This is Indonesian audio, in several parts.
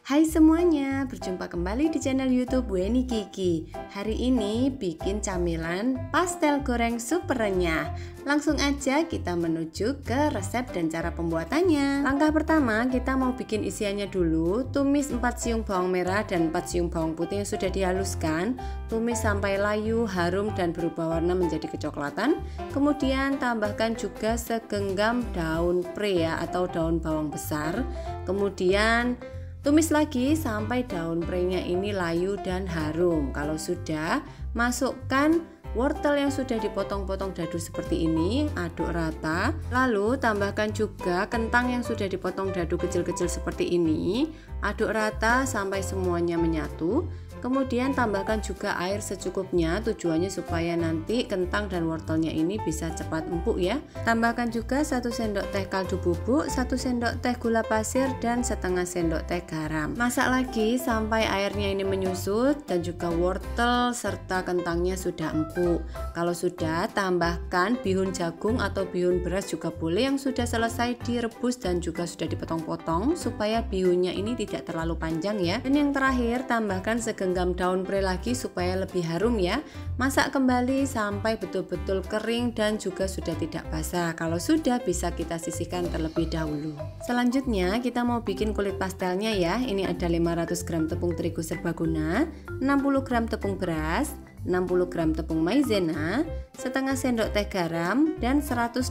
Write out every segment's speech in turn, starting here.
Hai semuanya, berjumpa kembali di channel YouTube Weni Kiki. Hari ini bikin camilan pastel goreng super renyah. Langsung aja kita menuju ke resep dan cara pembuatannya. Langkah pertama, kita mau bikin isiannya dulu. Tumis 4 siung bawang merah dan 4 siung bawang putih yang sudah dihaluskan. Tumis sampai layu, harum dan berubah warna menjadi kecoklatan. Kemudian tambahkan juga segenggam daun pre atau daun bawang besar. Kemudian tumis lagi sampai daun prenya ini layu dan harum. Kalau sudah, masukkan wortel yang sudah dipotong-potong dadu seperti ini, aduk rata. Lalu tambahkan juga kentang yang sudah dipotong dadu kecil-kecil seperti ini, aduk rata sampai semuanya menyatu. Kemudian tambahkan juga air secukupnya, tujuannya supaya nanti kentang dan wortelnya ini bisa cepat empuk ya. Tambahkan juga 1 sendok teh kaldu bubuk, 1 sendok teh gula pasir dan setengah sendok teh garam. Masak lagi sampai airnya ini menyusut dan juga wortel serta kentangnya sudah empuk. Kalau sudah, tambahkan bihun jagung atau bihun beras juga boleh yang sudah selesai direbus dan juga sudah dipotong-potong supaya bihunnya ini tidak terlalu panjang ya. Dan yang terakhir, tambahkan segenggam daun pre lagi supaya lebih harum ya. Masak kembali sampai betul-betul kering dan juga sudah tidak basah. Kalau sudah, bisa kita sisihkan terlebih dahulu. Selanjutnya kita mau bikin kulit pastelnya ya. Ini ada 500 gram tepung terigu serbaguna, 60 gram tepung beras, 60 gram tepung maizena, setengah sendok teh garam, dan 150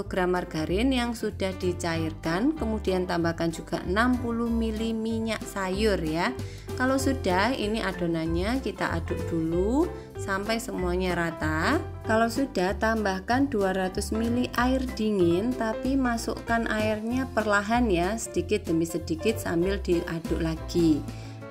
gram margarin yang sudah dicairkan. Kemudian tambahkan juga 60 ml minyak sayur ya. Kalau sudah, ini adonannya kita aduk dulu sampai semuanya rata. Kalau sudah, tambahkan 200 ml air dingin, tapi masukkan airnya perlahan ya, sedikit demi sedikit sambil diaduk lagi.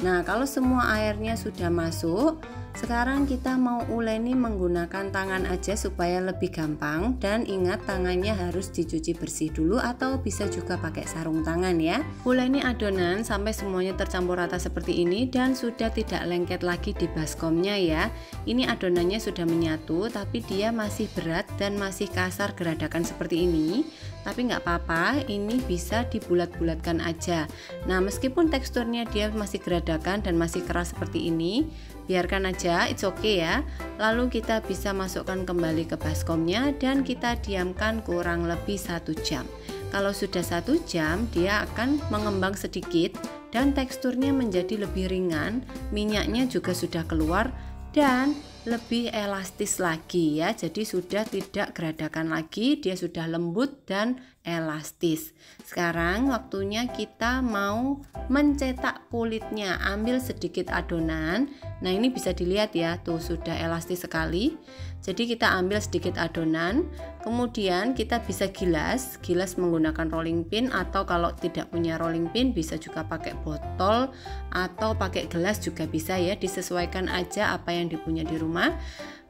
Nah, kalau semua airnya sudah masuk, sekarang kita mau uleni menggunakan tangan aja supaya lebih gampang. Dan ingat, tangannya harus dicuci bersih dulu atau bisa juga pakai sarung tangan ya. Uleni adonan sampai semuanya tercampur rata seperti ini dan sudah tidak lengket lagi di baskomnya ya. Ini adonannya sudah menyatu tapi dia masih berat dan masih kasar geradakan seperti ini. Tapi nggak apa-apa, ini bisa dibulat-bulatkan aja. Nah, meskipun teksturnya dia masih geradakan dan masih keras seperti ini, biarkan aja, it's okay ya. Lalu kita bisa masukkan kembali ke baskomnya dan kita diamkan kurang lebih 1 jam. Kalau sudah 1 jam, dia akan mengembang sedikit dan teksturnya menjadi lebih ringan, minyaknya juga sudah keluar dan lebih elastis lagi ya. Jadi sudah tidak geradakan lagi, dia sudah lembut dan elastis. Sekarang waktunya kita mau mencetak kulitnya. Ambil sedikit adonan. Nah, ini bisa dilihat ya, tuh sudah elastis sekali. Jadi kita ambil sedikit adonan, kemudian kita bisa gilas menggunakan rolling pin, atau kalau tidak punya rolling pin bisa juga pakai botol atau pakai gelas juga bisa ya, disesuaikan aja apa yang dipunya di rumah.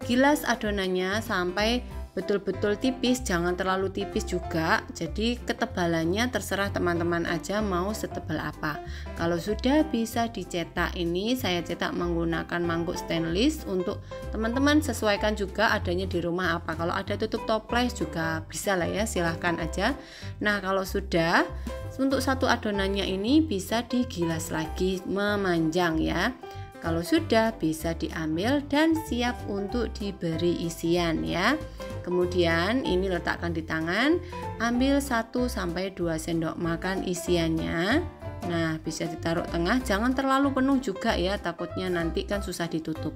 Gilas adonannya sampai betul-betul tipis, jangan terlalu tipis juga. Jadi ketebalannya terserah teman-teman aja mau setebal apa. Kalau sudah, bisa dicetak. Ini saya cetak menggunakan mangkuk stainless. Untuk teman-teman sesuaikan juga adanya di rumah apa. Kalau ada tutup toples juga bisa lah ya, silahkan aja. Nah, kalau sudah, untuk satu adonannya ini bisa digilas lagi memanjang ya. Kalau sudah, bisa diambil dan siap untuk diberi isian ya. Kemudian ini letakkan di tangan, ambil 1-2 sendok makan isiannya. Nah, bisa ditaruh tengah, jangan terlalu penuh juga ya, takutnya nanti kan susah ditutup.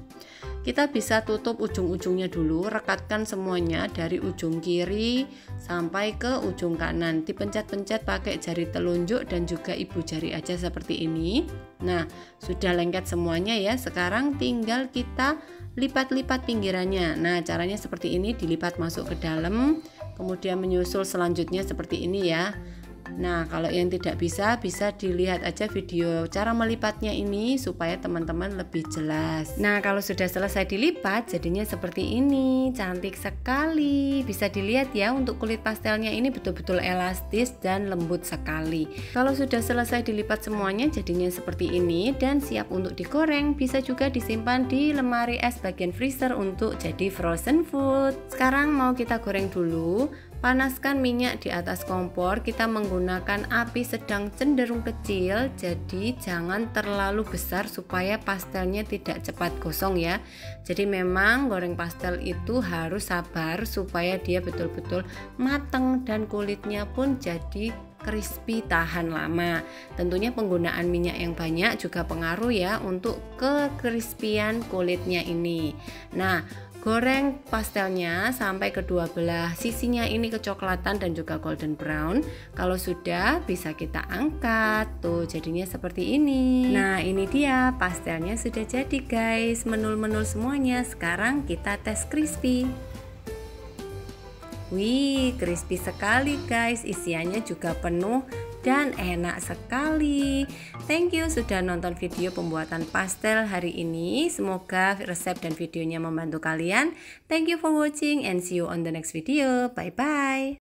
Kita bisa tutup ujung-ujungnya dulu, rekatkan semuanya dari ujung kiri sampai ke ujung kanan. Dipencet-pencet pakai jari telunjuk dan juga ibu jari aja seperti ini. Nah, sudah lengket semuanya ya. Sekarang tinggal kita lipat-lipat pinggirannya. Nah, caranya seperti ini, dilipat masuk ke dalam, kemudian menyusul selanjutnya seperti ini ya. Nah, kalau yang tidak bisa dilihat aja video cara melipatnya ini supaya teman-teman lebih jelas. Nah, kalau sudah selesai dilipat, jadinya seperti ini, cantik sekali. Bisa dilihat ya, untuk kulit pastelnya ini betul-betul elastis dan lembut sekali. Kalau sudah selesai dilipat semuanya, jadinya seperti ini dan siap untuk digoreng. Bisa juga disimpan di lemari es bagian freezer untuk jadi frozen food. Sekarang mau kita goreng dulu. Panaskan minyak di atas kompor. Kita menggunakan api sedang cenderung kecil, jadi jangan terlalu besar supaya pastelnya tidak cepat gosong ya. Jadi memang goreng pastel itu harus sabar supaya dia betul-betul matang dan kulitnya pun jadi crispy tahan lama. Tentunya penggunaan minyak yang banyak juga pengaruh ya untuk kekrispian kulitnya ini. Nah, goreng pastelnya sampai kedua belah sisinya ini kecoklatan dan juga golden brown. Kalau sudah bisa kita angkat. Tuh jadinya seperti ini. Nah ini dia pastelnya sudah jadi guys. Menul-menul semuanya. Sekarang kita tes crispy. Wih, crispy sekali guys. Isiannya juga penuh dan enak sekali. Thank you sudah nonton video pembuatan pastel hari ini. Semoga resep dan videonya membantu kalian. Thank you for watching and see you on the next video. Bye bye.